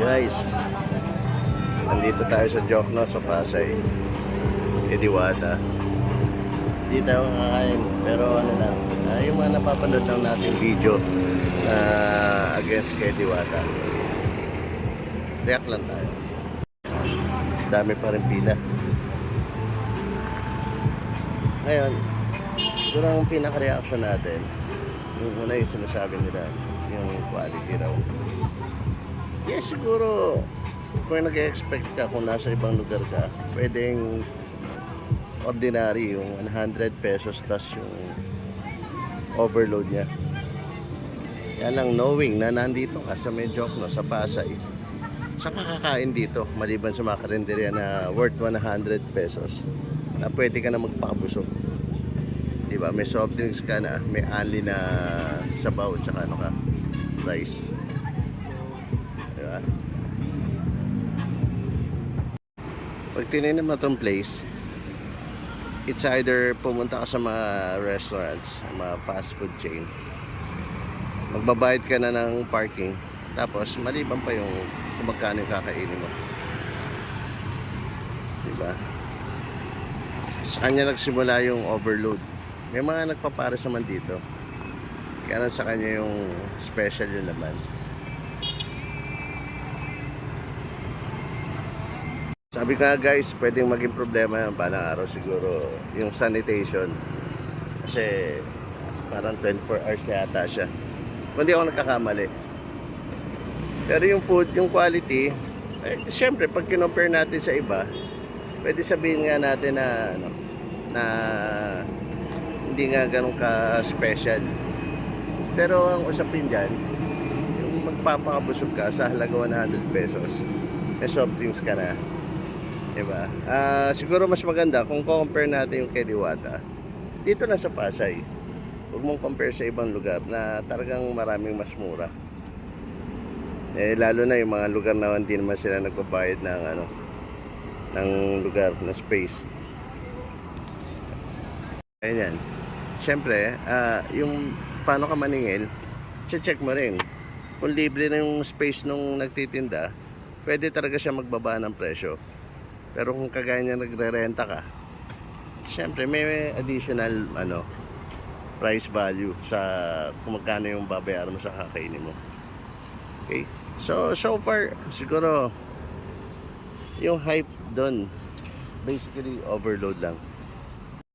Guys, nandito tayo sa Jokno sa Pasay, Diwata. Hindi tayo kakain, pero ano lang, yung mga napapanood lang natin video na against kay Diwata. React lang tayo. Dami pa rin pila. Ngayon, siguro ang pinaka-reaction natin, yung una yung sinasabi nila, yung quality raw. Yes, siguro kung nag-expect ka kung nasa ibang lugar ka, pwedeng ordinary yung 100 pesos tas yung overload niya. Yan lang, knowing na nandito ka sa Jokno sa Pasay, sa kakakain dito maliban sa mga karinderya na worth 100 pesos na pwede ka na magpakabusog, diba? May soft drinks ka na, may only na sabaw tsaka ano ka, rice, diba? Pag tinignan mo itong place, it's either pumunta ka sa mga restaurants, mga fast food chain, magbabayad ka na ng parking, tapos maliban pa yung kung magkano yung kakainin mo, diba? Sa kanya nagsimula yung overload. May mga nagpapares naman dito, kaya sa kanya yung special yung laman. Sabi ka guys, pwedeng maging problema yung balang araw siguro yung sanitation, kasi parang 24 hours yata siya kung di ako nagkakamali. Pero yung food, yung quality, siyempre pag kinompare natin sa iba, pwede sabihin nga natin na ano, na hindi nga ganun ka special. Pero ang usapin dyan, yung magpapakabusog ka sa halaga 100 pesos, may soft drinks ka na, diba? Siguro mas maganda kung compare natin yung kay Diwata dito na sa Pasay. Huwag mong compare sa ibang lugar na talagang maraming mas mura. Lalo na yung mga lugar na hindi naman sila nagbabayad ng ano, ng lugar na space. Ayan. Siyempre, yung paano ka maningil, check mo rin. Kung libre na yung space nung nagtitinda, pwede talaga siya magbaba ng presyo. Pero kung kagaya niya nagre-renta ka, siyempre may additional ano, price value sa kung magkano yung babayaran mo sa kakainin mo. Okay? So far, siguro yung hype doon, basically overload lang.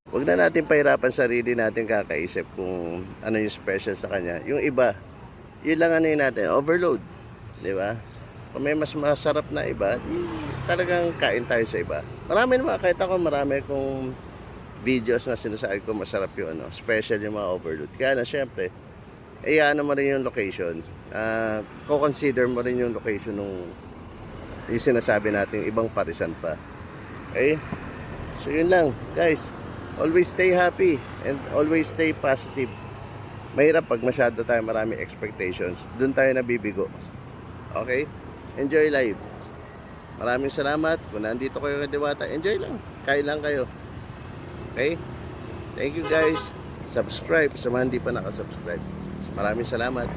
Huwag na natin pahirapan sarili natin kakaisip kung ano yung special sa kanya. Yung iba, yun lang ano yun natin, overload. Di ba? Kung may mas masarap na iba, talagang kain tayo sa iba. Marami naman, kahit ako marami kong videos na sinasabi ko masarap yung ano, special yung mga overload. Kaya na syempre, ano mo rin yung location. Consider mo rin yung location nung yung sinasabi natin ibang parisan pa. Okay? So yun lang guys, always stay happy and always stay positive. Mahirap pag masyado tayo marami expectations, dun tayo nabibigo. Okay? Enjoy life. Maraming salamat. Kung nandito kayo kay Diwata, enjoy lang, kain lang kayo. Okay? Thank you guys. Subscribe sa mga hindi pa nakasubscribe. Maraming salamat.